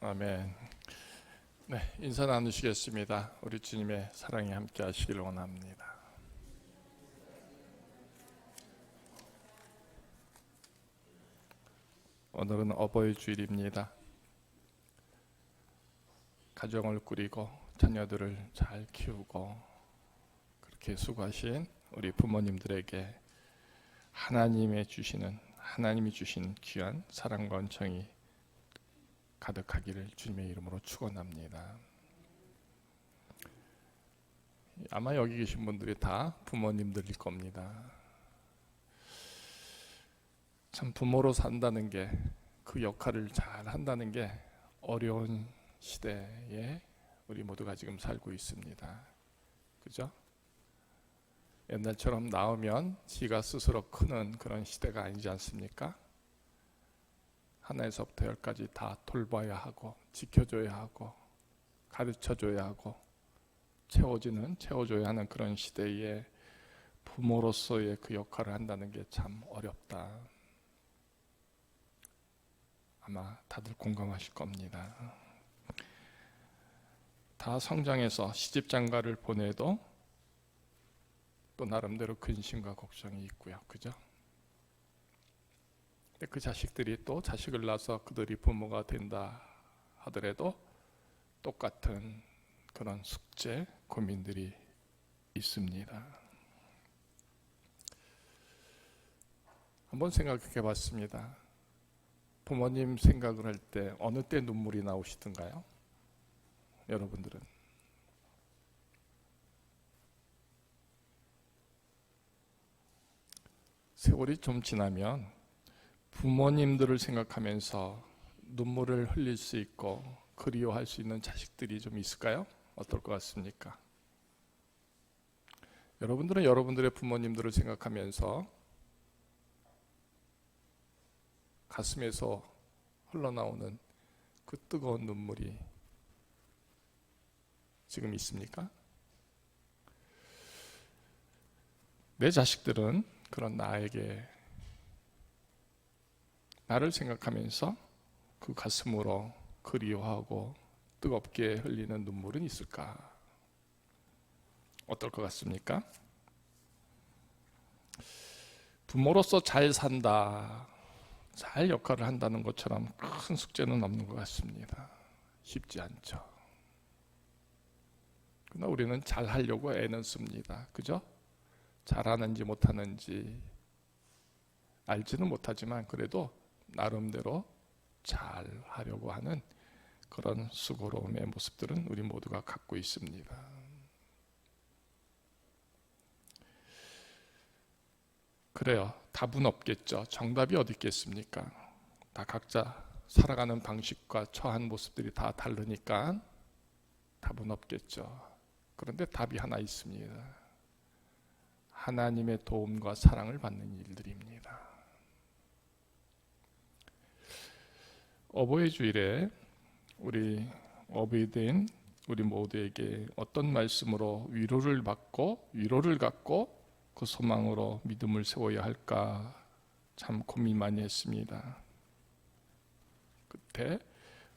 아멘. 네, 인사 나누시겠습니다. 우리 주님의 사랑이 함께 하시길 원합니다. 오늘은 어버이 주일입니다. 가정을 꾸리고 자녀들을 잘 키우고 그렇게 수고하신 우리 부모님들에게 하나님이 주신 귀한 사랑과 은총이 가득하기를 주님의 이름으로 축원합니다. 아마 여기 계신 분들이 다 부모님들일 겁니다. 참 부모로 산다는 게, 그 역할을 잘 한다는 게 어려운 시대에 우리 모두가 지금 살고 있습니다. 그죠? 옛날처럼 낳으면 지가 스스로 크는 그런 시대가 아니지 않습니까? 하나에서부터 열까지 다 돌봐야 하고 지켜줘야 하고 가르쳐줘야 하고 채워줘야 하는 그런 시대에 부모로서의 그 역할을 한다는 게 참 어렵다. 아마 다들 공감하실 겁니다. 다 성장해서 시집장가를 보내도 또 나름대로 근심과 걱정이 있고요. 그죠? 그 자식들이 또 자식을 낳아서 그들이 부모가 된다 하더라도 똑같은 그런 숙제, 고민들이 있습니다. 한번 생각해 봤습니다. 부모님 생각을 할 때 어느 때 눈물이 나오시던가요? 여러분들은? 세월이 좀 지나면 부모님들을 생각하면서 눈물을 흘릴 수 있고 그리워할 수 있는 자식들이 좀 있을까요? 어떨 것 같습니까? 여러분들은 여러분들의 부모님들을 생각하면서 가슴에서 흘러나오는 그 뜨거운 눈물이 지금 있습니까? 내 자식들은 그런 나를 생각하면서 그 가슴으로 그리워하고 뜨겁게 흘리는 눈물은 있을까? 어떨 것 같습니까? 부모로서 잘 산다, 잘 역할을 한다는 것처럼 큰 숙제는 없는 것 같습니다. 쉽지 않죠. 그러나 우리는 잘 하려고 애는 씁니다. 그죠? 잘하는지 못하는지 알지는 못하지만 그래도 나름대로 잘 하려고 하는 그런 수고로움의 모습들은 우리 모두가 갖고 있습니다. 그래요. 답은 없겠죠. 정답이 어디 있겠습니까? 다 각자 살아가는 방식과 처한 모습들이 다 다르니까 답은 없겠죠. 그런데 답이 하나 있습니다. 하나님의 도움과 사랑을 받는 일들입니다. 어버이 주일에 우리 어버이된 우리 모두에게 어떤 말씀으로 위로를 갖고 그 소망으로 믿음을 세워야 할까 참 고민 많이 했습니다. 그때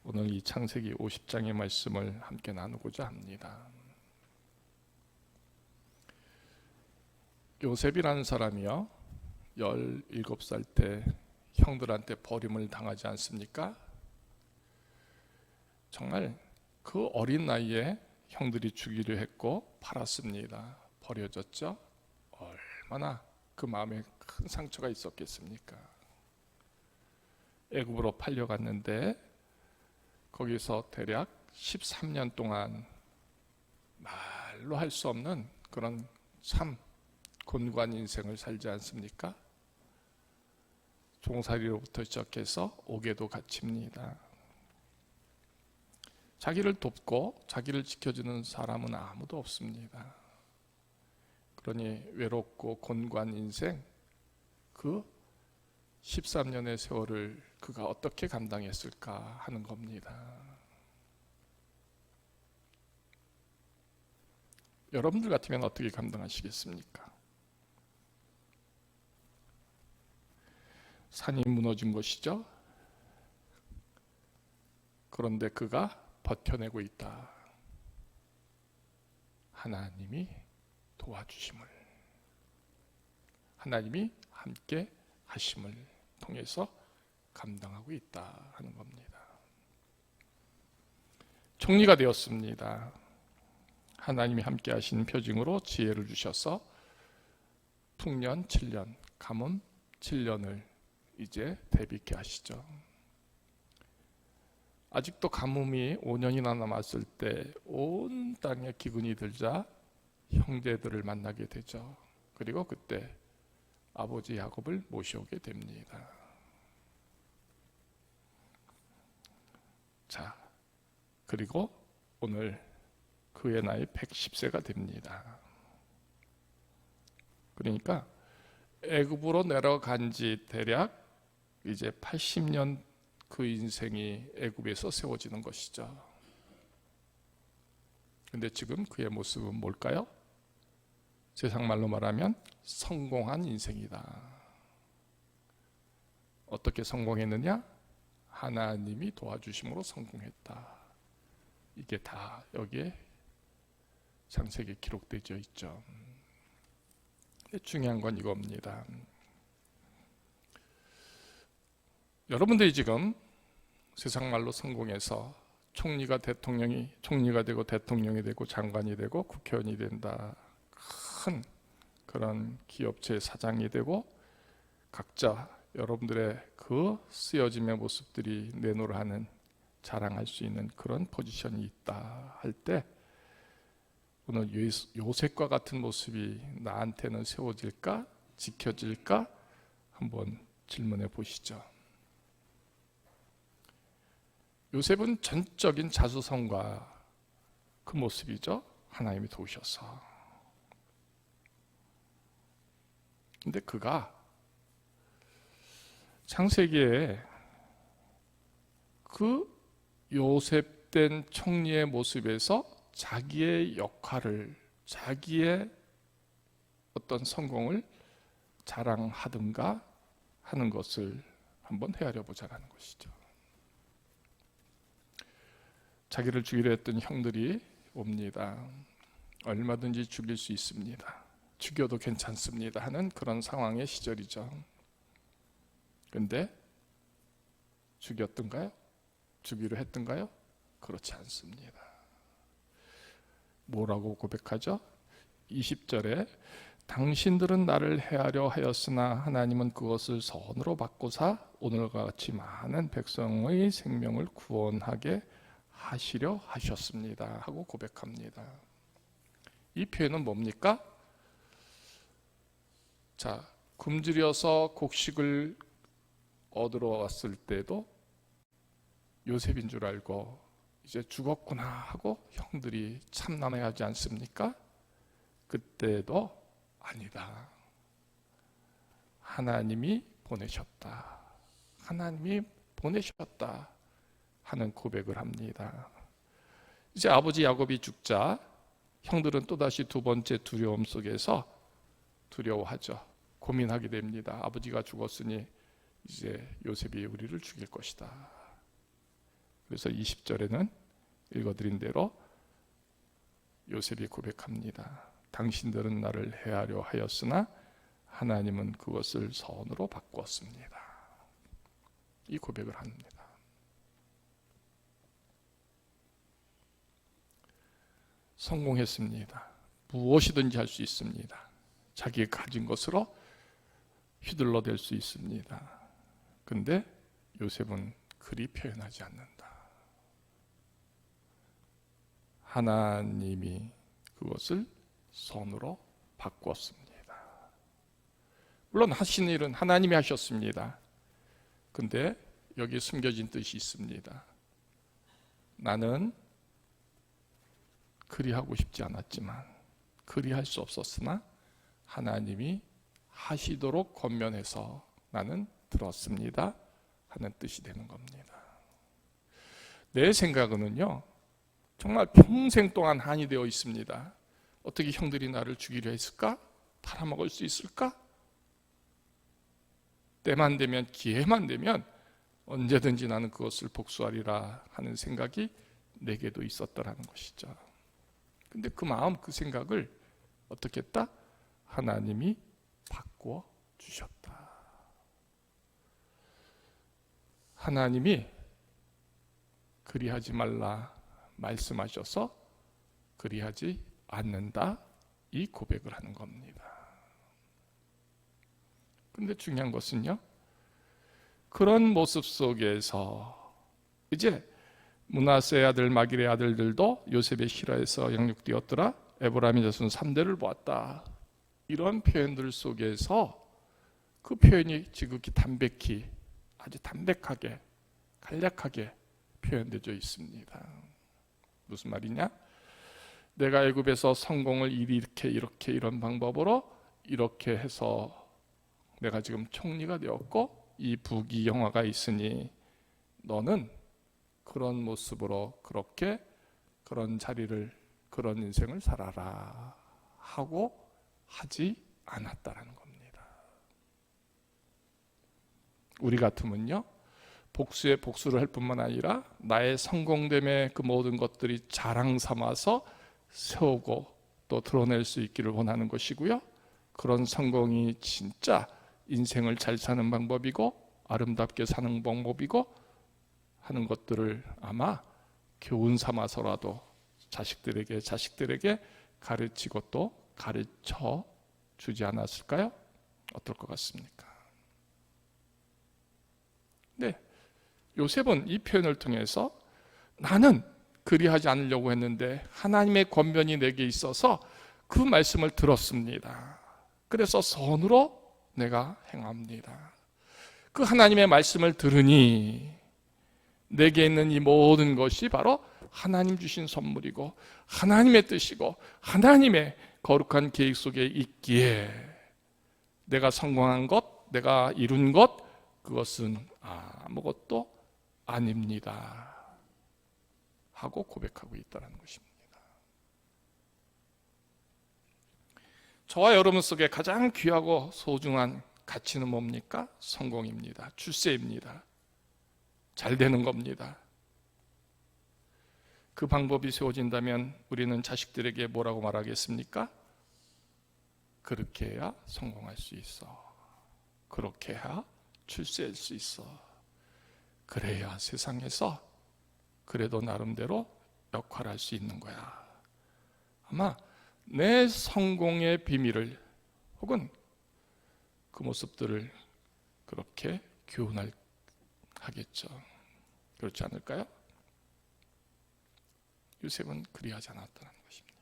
오늘 이 창세기 50장의 말씀을 함께 나누고자 합니다. 요셉이라는 사람이요, 17살 때 형들한테 버림을 당하지 않습니까? 정말 그 어린 나이에 형들이 주기로 했고 팔았습니다. 버려졌죠? 얼마나 그 마음에 큰 상처가 있었겠습니까? 애굽으로 팔려갔는데 거기서 대략 13년 동안 말로 할 수 없는 그런 참 곤고한 인생을 살지 않습니까? 종살이로부터 시작해서 옥에도 갇힙니다. 자기를 돕고 자기를 지켜주는 사람은 아무도 없습니다. 그러니 외롭고 곤고한 인생, 그 13년의 세월을 그가 어떻게 감당했을까 하는 겁니다. 여러분들 같으면 어떻게 감당하시겠습니까? 산이 무너진 것이죠. 그런데 그가 버텨내고 있다. 하나님이 도와주심을, 하나님이 함께 하심을 통해서 감당하고 있다 하는 겁니다. 총리가 되었습니다. 하나님이 함께 하신 표징으로 지혜를 주셔서 풍년 7년, 가뭄 7년을 이제 대비케 하시죠. 아직도 가뭄이 5년이나 남았을 때 온 땅에 기근이 들자 형제들을 만나게 되죠. 그리고 그때 아버지 야곱을 모셔오게 됩니다. 자, 그리고 오늘 그의 나이 110세가 됩니다. 그러니까 애굽으로 내려간 지 대략 이제 80년 그 인생이 애굽에서 세워지는 것이죠. 근데 지금 그의 모습은 뭘까요? 세상 말로 말하면 성공한 인생이다. 어떻게 성공했느냐? 하나님이 도와주심으로 성공했다. 이게 다 여기에 창세기에 기록되어 있죠. 근데 중요한 건 이겁니다. 여러분들이 지금 세상 말로 성공해서 총리가 되고 대통령이 되고 장관이 되고 국회의원이 된다. 큰 그런 기업체 사장이 되고 각자 여러분들의 그 쓰여짐의 모습들이 내놓으라는 자랑할 수 있는 그런 포지션이 있다 할 때 오늘 요셉과 같은 모습이 나한테는 세워질까? 지켜질까? 한번 질문해 보시죠. 요셉은 전적인 자수성가 그 모습이죠. 하나님이 도우셔서. 근데 그가 창세기에 그 요셉된 총리의 모습에서 자기의 역할을, 자기의 어떤 성공을 자랑하든가 하는 것을 한번 헤아려 보자는 것이죠. 자기를 죽이려 했던 형들이 옵니다. 얼마든지 죽일 수 있습니다. 죽여도 괜찮습니다 하는 그런 상황의 시절이죠. 근데 죽였던가요? 죽이려 했던가요? 그렇지 않습니다. 뭐라고 고백하죠? 20절에 당신들은 나를 해하려 하였으나 하나님은 그것을 선으로 바꾸사 오늘과 같이 많은 백성의 생명을 구원하게 하시려 하셨습니다 하고 고백합니다. 이 표현은 뭡니까? 자, 굶주려서 곡식을 얻으러 왔을 때도 요셉인 줄 알고 이제 죽었구나 하고 형들이 참담해하지 않습니까? 그때도 아니다. 하나님이 보내셨다. 하나님이 보내셨다 하는 고백을 합니다. 이제 아버지 야곱이 죽자 형들은 또다시 두 번째 두려움 속에서 두려워하죠. 고민하게 됩니다. 아버지가 죽었으니 이제 요셉이 우리를 죽일 것이다. 그래서 20절에는 읽어드린 대로 요셉이 고백합니다. 당신들은 나를 해하려 하였으나 하나님은 그것을 선으로 바꾸었습니다. 이 고백을 합니다. 성공했습니다. 무엇이든지 할 수 있습니다. 자기가 가진 것으로 휘둘러댈 수 있습니다. 근데 요셉은 그리 표현하지 않는다. 하나님이 그것을 선으로 바꾸었습니다. 물론 하신 일은 하나님이 하셨습니다. 근데 여기 숨겨진 뜻이 있습니다. 나는 그리 하고 싶지 않았지만 그리 할 수 없었으나 하나님이 하시도록 권면해서 나는 들었습니다 하는 뜻이 되는 겁니다. 내 생각은요 정말 평생 동안 한이 되어 있습니다. 어떻게 형들이 나를 죽이려 했을까? 팔아먹을 수 있을까? 때만 되면, 기회만 되면 언제든지 나는 그것을 복수하리라 하는 생각이 내게도 있었더라는 것이죠. 근데 그 마음, 그 생각을 어떻게 했다? 하나님이 바꾸어 주셨다. 하나님이 그리하지 말라 말씀하셔서 그리하지 않는다, 이 고백을 하는 겁니다. 근데 중요한 것은요, 그런 모습 속에서 이제 므낫세의 아들 마길의 아들들도 요셉의 실화에서 양육되었더라, 에브라임의 자손 3대를 보았다, 이런 표현들 속에서 그 표현이 지극히 담백히, 아주 담백하게, 간략하게 표현되어 있습니다. 무슨 말이냐? 내가 애굽에서 성공을 이렇게 이런 방법으로 이렇게 해서 내가 지금 총리가 되었고 이 부귀영화가 있으니 너는 그런 모습으로 그렇게 그런 자리를, 그런 인생을 살아라 하고 하지 않았다라는 겁니다. 우리 같으면요, 복수에 복수를 할 뿐만 아니라 나의 성공됨의 그 모든 것들이 자랑 삼아서 세우고 또 드러낼 수 있기를 원하는 것이고요, 그런 성공이 진짜 인생을 잘 사는 방법이고 아름답게 사는 방법이고 하는 것들을 아마 교훈 삼아서라도 자식들에게 가르치고 또 가르쳐 주지 않았을까요? 어떨 것 같습니까? 네, 요셉은 이 표현을 통해서 나는 그리하지 않으려고 했는데 하나님의 권면이 내게 있어서 그 말씀을 들었습니다. 그래서 선으로 내가 행합니다. 그 하나님의 말씀을 들으니 내게 있는 이 모든 것이 바로 하나님 주신 선물이고 하나님의 뜻이고 하나님의 거룩한 계획 속에 있기에 내가 성공한 것, 내가 이룬 것, 그것은 아무것도 아닙니다 하고 고백하고 있다는 것입니다. 저와 여러분 속에 가장 귀하고 소중한 가치는 뭡니까? 성공입니다. 출세입니다. 잘 되는 겁니다. 그 방법이 세워진다면 우리는 자식들에게 뭐라고 말하겠습니까? 그렇게 해야 성공할 수 있어. 그렇게 해야 출세할 수 있어. 그래야 세상에서 그래도 나름대로 역할할 수 있는 거야. 아마 내 성공의 비밀을 혹은 그 모습들을 그렇게 교훈하겠죠. 그렇지 않을까요? 요셉은 그리하지 않았다는 것입니다.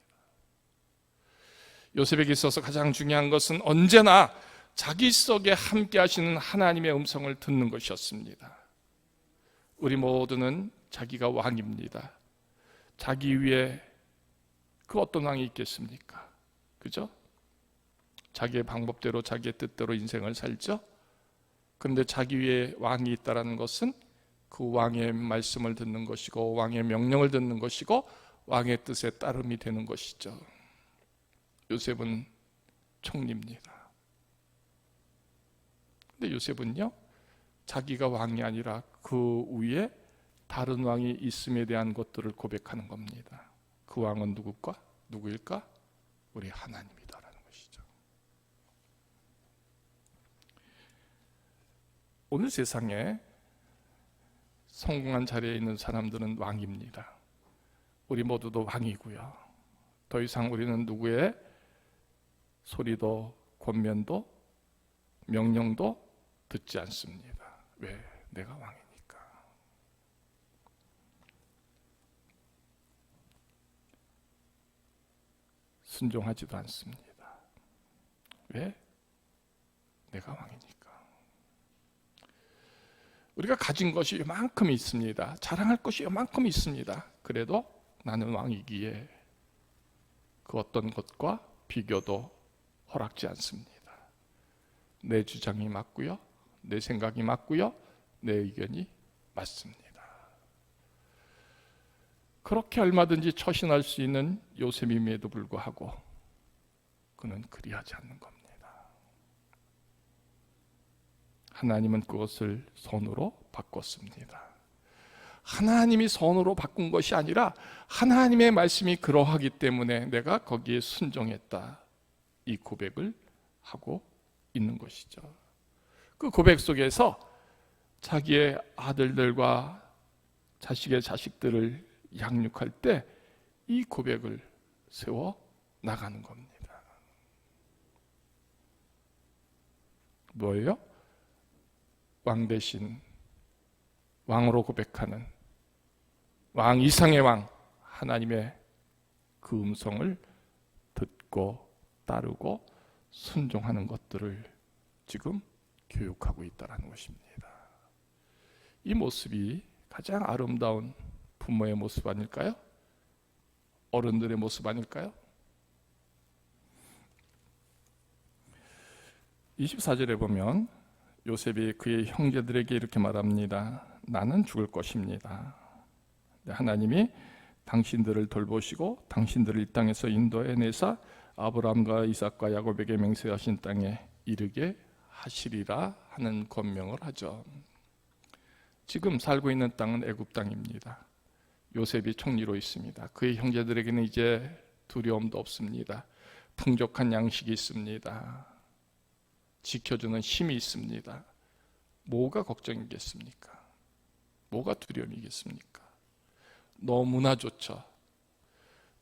요셉에게 있어서 가장 중요한 것은 언제나 자기 속에 함께 하시는 하나님의 음성을 듣는 것이었습니다. 우리 모두는 자기가 왕입니다. 자기 위에 그 어떤 왕이 있겠습니까? 그죠? 자기의 방법대로 자기의 뜻대로 인생을 살죠. 그런데 자기 위에 왕이 있다는 것은 그 왕의 말씀을 듣는 것이고 왕의 명령을 듣는 것이고 왕의 뜻에 따름이 되는 것이죠. 요셉은 총리입니다. 근데 요셉은요, 자기가 왕이 아니라 그 위에 다른 왕이 있음에 대한 것들을 고백하는 겁니다. 그 왕은 누구일까? 우리 하나님이다라는 것이죠. 오늘 세상에 성공한 자리에 있는 사람들은 왕입니다. 우리 모두도 왕이고요. 더 이상 우리는 누구의 소리도 권면도 명령도 듣지 않습니다. 왜? 내가 왕이니까. 순종하지도 않습니다. 왜? 내가 왕이니까. 우리가 가진 것이 이만큼 있습니다. 자랑할 것이 이만큼 있습니다. 그래도 나는 왕이기에 그 어떤 것과 비교도 허락지 않습니다. 내 주장이 맞고요, 내 생각이 맞고요, 내 의견이 맞습니다. 그렇게 얼마든지 처신할 수 있는 요셉임에도 불구하고 그는 그리하지 않는 겁니다. 하나님은 그것을 손으로 바꿨습니다. 하나님이 선으로 바꾼 것이 아니라 하나님의 말씀이 그러하기 때문에 내가 거기에 순종했다. 이 고백을 하고 있는 것이죠. 그 고백 속에서 자기의 아들들과 자식의 자식들을 양육할 때 이 고백을 세워 나가는 겁니다. 뭐예요? 왕 대신 왕으로 고백하는 왕 이상의 왕 하나님의 그 음성을 듣고 따르고 순종하는 것들을 지금 교육하고 있다는 것입니다. 이 모습이 가장 아름다운 부모의 모습 아닐까요? 어른들의 모습 아닐까요? 24절에 보면 요셉이 그의 형제들에게 이렇게 말합니다. 나는 죽을 것입니다. 하나님이 당신들을 돌보시고 당신들을 이 땅에서 인도해내사 아브라함과 이삭과 야곱에게 맹세하신 땅에 이르게 하시리라 하는 권명을 하죠. 지금 살고 있는 땅은 애굽 땅입니다. 요셉이 총리로 있습니다. 그의 형제들에게는 이제 두려움도 없습니다. 풍족한 양식이 있습니다. 지켜주는 힘이 있습니다. 뭐가 걱정이겠습니까? 뭐가 두려움이겠습니까? 너무나 좋죠.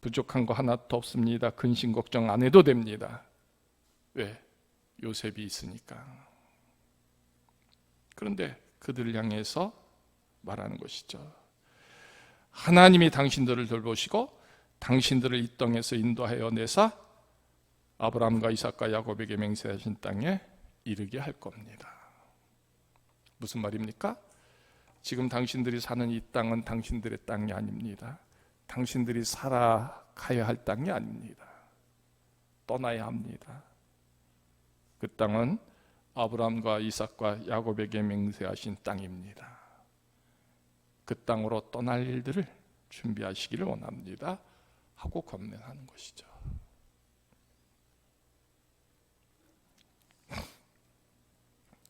부족한 거 하나도 없습니다. 근심 걱정 안 해도 됩니다. 왜? 요셉이 있으니까. 그런데 그들을 향해서 말하는 것이죠. 하나님이 당신들을 돌보시고 당신들을 이 땅에서 인도하여 내사 아브라함과 이삭과 야곱에게 맹세하신 땅에 이르게 할 겁니다. 무슨 말입니까? 지금 당신들이 사는 이 땅은 당신들의 땅이 아닙니다. 당신들이 살아가야 할 땅이 아닙니다. 떠나야 합니다. 그 땅은 아브라함과 이삭과 야곱에게 맹세하신 땅입니다. 그 땅으로 떠날 일들을 준비하시기를 원합니다. 하고 권면하는 것이죠.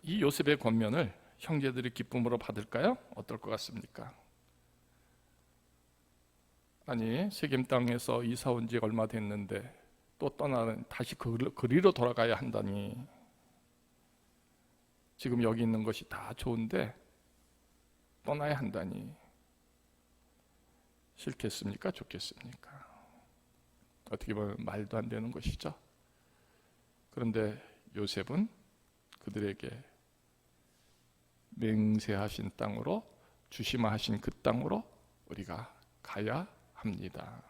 이 요셉의 권면을 형제들이 기쁨으로 받을까요? 어떨 것 같습니까? 아니, 세겜 땅에서 이사 온 지 얼마 됐는데 또 떠나는 다시 그리로 돌아가야 한다니. 지금 여기 있는 것이 다 좋은데 떠나야 한다니. 싫겠습니까? 좋겠습니까? 어떻게 보면 말도 안 되는 것이죠. 그런데 요셉은 그들에게 맹세하신 땅으로, 주시마하신 그 땅으로 우리가 가야 합니다.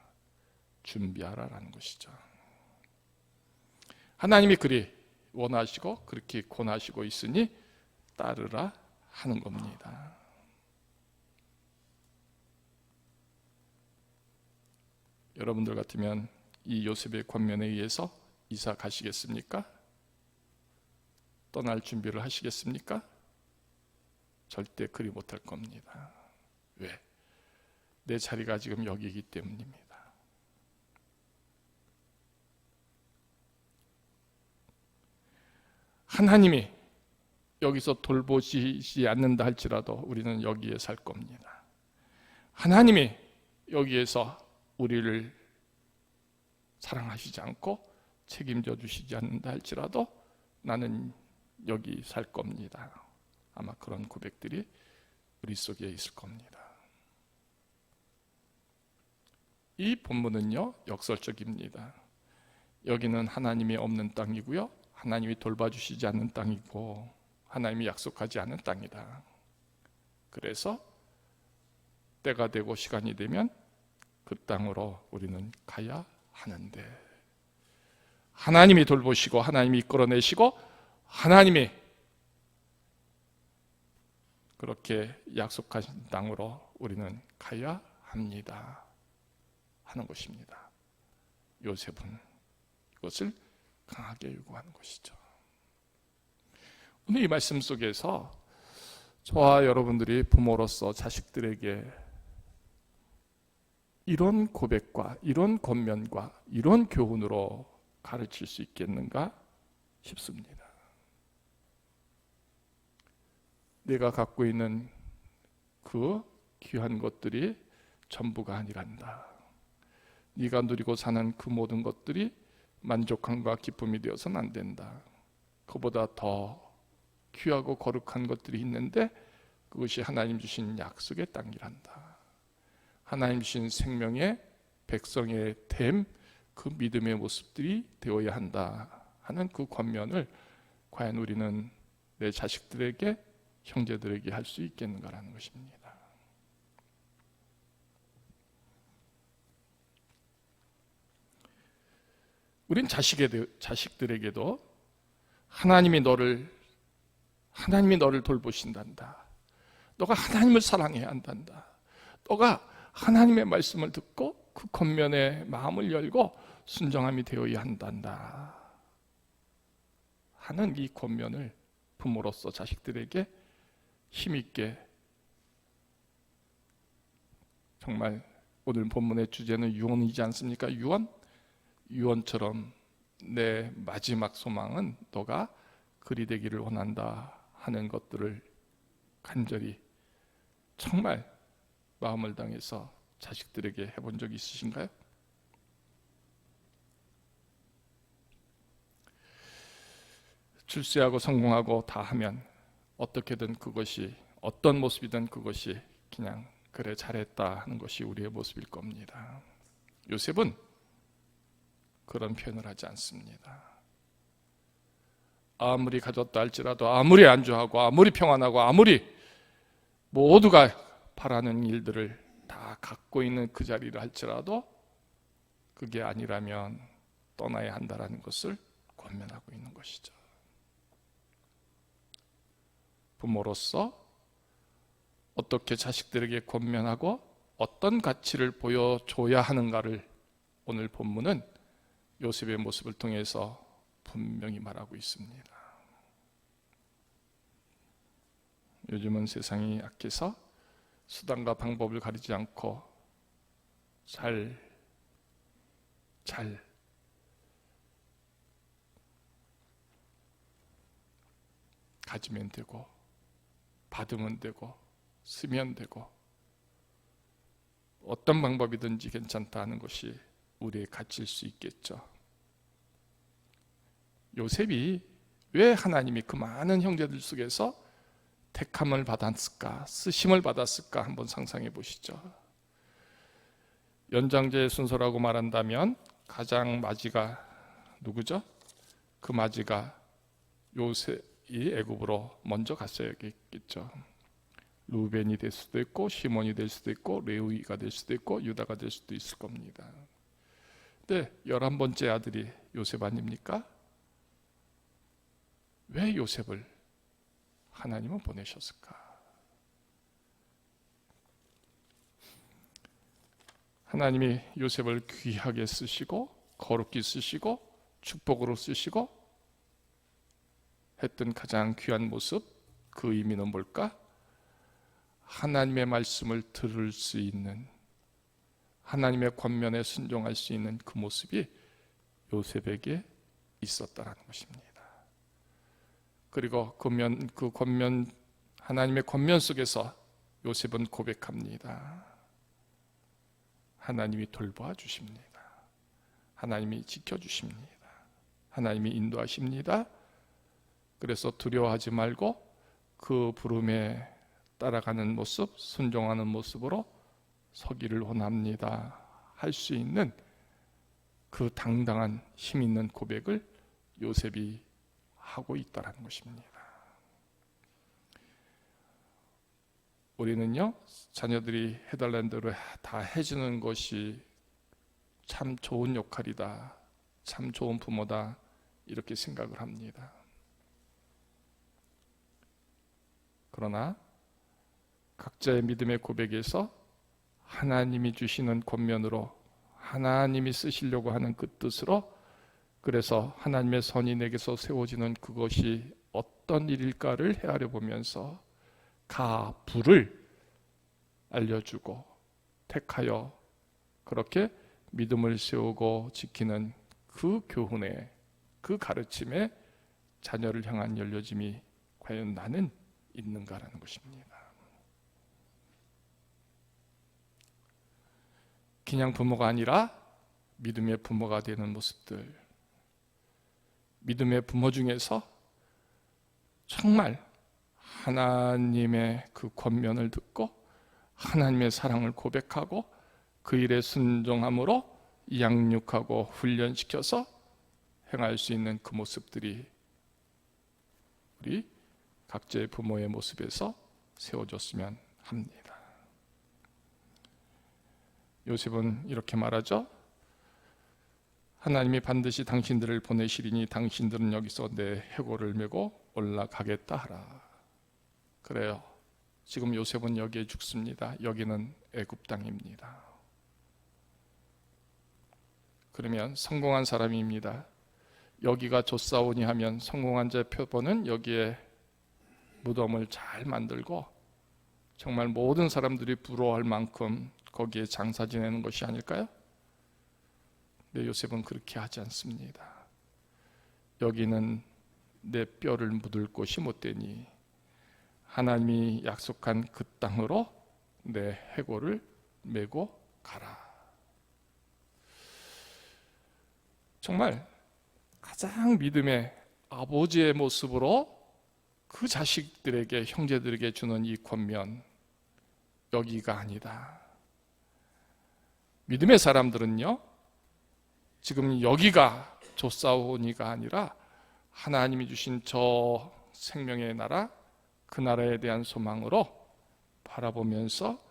준비하라라는 것이죠. 하나님이 그리 원하시고 그렇게 권하시고 있으니 따르라 하는 겁니다. 여러분들 같으면 이 요셉의 권면에 의해서 이사 가시겠습니까? 떠날 준비를 하시겠습니까? 절대 그리 못할 겁니다. 왜? 내 자리가 지금 여기이기 때문입니다. 하나님이 여기서 돌보시지 않는다 할지라도 우리는 여기에 살 겁니다. 하나님이 여기에서 우리를 사랑하시지 않고 책임져 주시지 않는다 할지라도 나는 여기 살 겁니다. 아마 그런 고백들이 우리 속에 있을 겁니다. 이 본문은요, 역설적입니다. 여기는 하나님이 없는 땅이고요, 하나님이 돌봐주시지 않는 땅이고 하나님이 약속하지 않은 땅이다. 그래서 때가 되고 시간이 되면 그 땅으로 우리는 가야 하는데, 하나님이 돌보시고 하나님이 이끌어내시고 하나님이 그렇게 약속하신 땅으로 우리는 가야 합니다 하는 것입니다. 요셉은 이것을 강하게 요구하는 것이죠. 오늘 이 말씀 속에서 저와 여러분들이 부모로서 자식들에게 이런 고백과 이런 권면과 이런 교훈으로 가르칠 수 있겠는가 싶습니다. 내가 갖고 있는 그 귀한 것들이 전부가 아니란다. 네가 누리고 사는 그 모든 것들이 만족함과 기쁨이 되어서는 안 된다. 그보다 더 귀하고 거룩한 것들이 있는데 그것이 하나님 주신 약속의 땅이란다. 하나님 주신 생명의 백성의 됨, 그 믿음의 모습들이 되어야 한다 하는 그 권면을 과연 우리는 내 자식들에게, 형제들에게 할 수 있겠는가라는 것입니다. 우린 자식들에게도 하나님이 너를 돌보신단다. 너가 하나님을 사랑해야 한단다. 너가 하나님의 말씀을 듣고 그 권면에 마음을 열고 순종함이 되어야 한단다 하는 이 권면을 부모로서 자식들에게 힘있게, 정말 오늘 본문의 주제는 유언이지 않습니까? 유언처럼 내 마지막 소망은 너가 그리 되기를 원한다 하는 것들을 간절히 정말 마음을 당해서 자식들에게 해본 적이 있으신가요? 출세하고 성공하고 다 하면 어떻게든 그것이, 어떤 모습이든 그것이 그냥 그래 잘했다 하는 것이 우리의 모습일 겁니다. 요셉은 그런 표현을 하지 않습니다. 아무리 가졌다 할지라도, 아무리 안주하고 아무리 평안하고 아무리 모두가 바라는 일들을 다 갖고 있는 그 자리를 할지라도 그게 아니라면 떠나야 한다라는 것을 권면하고 있는 것이죠. 부모로서 어떻게 자식들에게 권면하고 어떤 가치를 보여줘야 하는가를 오늘 본문은 요셉의 모습을 통해서 분명히 말하고 있습니다. 요즘은 세상이 악해서 수단과 방법을 가리지 않고 잘 가지면 되고 받으면 되고 쓰면 되고 어떤 방법이든지 괜찮다는 것이 우리의 가치일 수 있겠죠. 요셉이 왜 하나님이 그 많은 형제들 속에서 택함을 받았을까, 쓰심을 받았을까 한번 상상해 보시죠. 연장제의 순서라고 말한다면 가장 맞이가 누구죠? 그 맞이가 요셉이 애굽으로 먼저 갔어야겠죠. 루벤이 될 수도 있고 시몬이 될 수도 있고 레위가 될 수도 있고 유다가 될 수도 있을 겁니다. 근데 11번째 아들이 요셉 아닙니까? 왜 요셉을 하나님은 보내셨을까? 하나님이 요셉을 귀하게 쓰시고 거룩히 쓰시고 축복으로 쓰시고 했던 가장 귀한 모습, 그 의미는 뭘까? 하나님의 말씀을 들을 수 있는, 하나님의 권면에 순종할 수 있는 그 모습이 요셉에게 있었다라는 것입니다. 그리고 그 권면, 하나님의 권면 속에서 요셉은 고백합니다. 하나님이 돌봐 주십니다. 하나님이 지켜주십니다. 하나님이 인도하십니다. 그래서 두려워하지 말고 그 부름에 따라가는 모습, 순종하는 모습으로 서기를 원합니다 할 수 있는 그 당당한 힘 있는 고백을 요셉이 하고 있다는 것입니다. 우리는요, 자녀들이 해달라는 대로 다 해주는 것이 참 좋은 역할이다, 참 좋은 부모다, 이렇게 생각을 합니다. 그러나 각자의 믿음의 고백에서 하나님이 주시는 권면으로, 하나님이 쓰시려고 하는 그 뜻으로, 그래서 하나님의 선이 내게서 세워지는 그것이 어떤 일일까를 헤아려 보면서 불을 알려주고 택하여 그렇게 믿음을 세우고 지키는 그 교훈에, 그 가르침에 자녀를 향한 열려짐이 과연 나는 있는가라는 것입니다. 그냥 부모가 아니라 믿음의 부모가 되는 모습들, 믿음의 부모 중에서 정말 하나님의 그 권면을 듣고 하나님의 사랑을 고백하고 그 일에 순종함으로 양육하고 훈련시켜서 행할 수 있는 그 모습들이 우리 각자의 부모의 모습에서 세워졌으면 합니다. 요셉은 이렇게 말하죠. 하나님이 반드시 당신들을 보내시리니 당신들은 여기서 내 해골을 메고 올라가겠다 하라. 그래요. 지금 요셉은 여기에 죽습니다. 여기는 애굽 땅입니다. 그러면 성공한 사람입니다. 여기가 좆사오니 하면 성공한 자의 표본은 여기에 무덤을 잘 만들고 정말 모든 사람들이 부러워할 만큼 거기에 장사 지내는 것이 아닐까요? 근데 요셉은 그렇게 하지 않습니다. 여기는 내 뼈를 묻을 곳이 못 되니 하나님이 약속한 그 땅으로 내 해골을 메고 가라. 정말 가장 믿음의 아버지의 모습으로 그 자식들에게, 형제들에게 주는 이 권면, 여기가 아니다. 믿음의 사람들은요, 지금 여기가 좆사오니가 아니라 하나님이 주신 저 생명의 나라, 그 나라에 대한 소망으로 바라보면서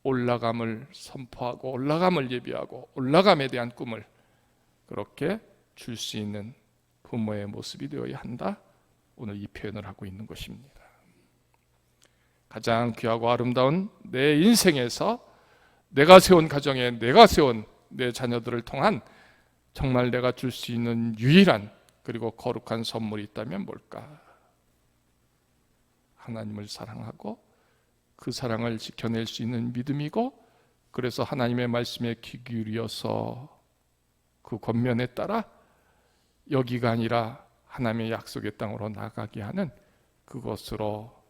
올라감을 선포하고 올라감을 예비하고 올라감에 대한 꿈을 그렇게 줄 수 있는 부모의 모습이 되어야 한다. 오늘 이 표현을 하고 있는 것입니다. 가장 귀하고 아름다운 내 인생에서 내가 세운 가정에 내가 세운 내 자녀들을 통한 정말 내가 줄 수 있는 유일한 그리고 거룩한 선물이 있다면 뭘까? 하나님을 사랑하고 그 사랑을 지켜낼 수 있는 믿음이고, 그래서 하나님의 말씀에 귀 기울여서 그 권면에 따라 여기가 아니라 하나님의 약속의 땅으로 나가게 하는 그것으로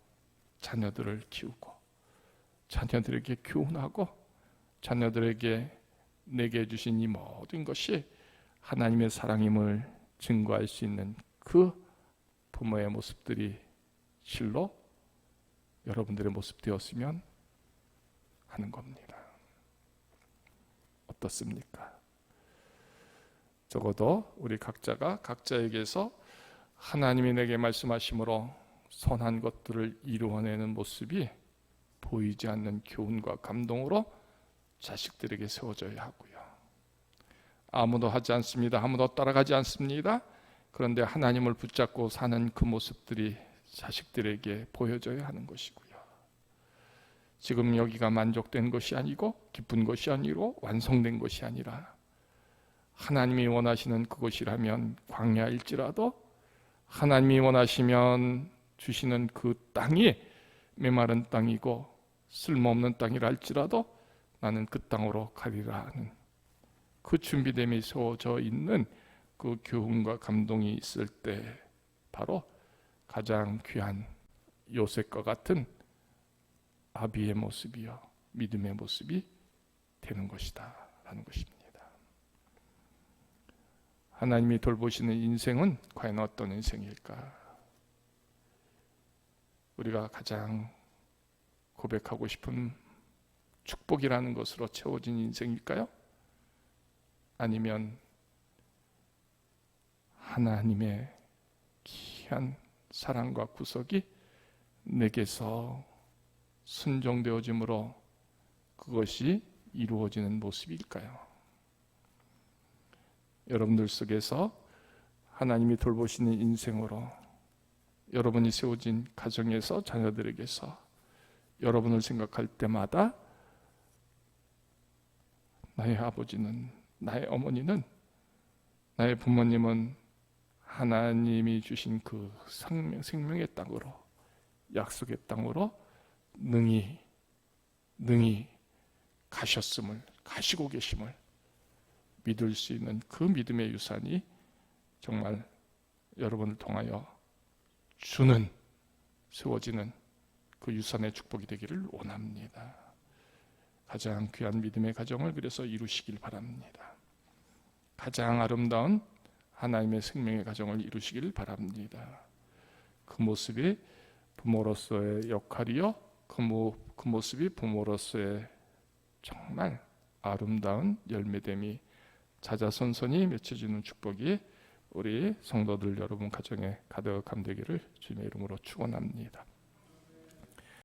자녀들을 키우고 자녀들에게 교훈하고 자녀들에게 내게 주신 이 모든 것이 하나님의 사랑임을 증거할 수 있는 그 부모의 모습들이 실로 여러분들의 모습 되었으면 하는 겁니다. 어떻습니까? 적어도 우리 각자가 각자에게서 하나님이 내게 말씀하심으로 선한 것들을 이루어내는 모습이 보이지 않는 교훈과 감동으로 자식들에게 세워져야 하고요. 아무도 하지 않습니다. 아무도 따라가지 않습니다. 그런데 하나님을 붙잡고 사는 그 모습들이 자식들에게 보여져야 하는 것이고요. 지금 여기가 만족된 것이 아니고 기쁜 것이 아니고 완성된 것이 아니라 하나님이 원하시는 그것이라면 광야일지라도 하나님이 원하시면 주시는 그 땅이 메마른 땅이고 쓸모없는 땅이라 할지라도 나는 그 땅으로 가리라 하는 그 준비됨이 세워져 있는 그 교훈과 감동이 있을 때 바로 가장 귀한 요셉과 같은 아비의 모습이요 믿음의 모습이 되는 것이다 라는 것입니다. 하나님이 돌보시는 인생은 과연 어떤 인생일까? 우리가 가장 고백하고 싶은 축복이라는 것으로 채워진 인생일까요? 아니면 하나님의 귀한 사랑과 구속이 내게서 순종되어짐으로 그것이 이루어지는 모습일까요? 여러분들 속에서 하나님이 돌보시는 인생으로 여러분이 세워진 가정에서 자녀들에게서 여러분을 생각할 때마다 나의 아버지는, 나의 어머니는, 나의 부모님은 하나님이 주신 그 생명의 땅으로, 약속의 땅으로 능히 가셨음을, 가시고 계심을 믿을 수 있는 그 믿음의 유산이 정말 여러분을 통하여 세워지는 그 유산의 축복이 되기를 원합니다. 가장 귀한 믿음의 가정을 그래서 이루시길 바랍니다. 가장 아름다운 하나님의 생명의 가정을 이루시길 바랍니다. 그 모습이 부모로서의 역할이요, 그 모습이 부모로서의 정말 아름다운 열매됨이 자자손손이 맺혀지는 축복이 우리 성도들 여러분 가정에 가득함 되기를 주님의 이름으로 축원합니다.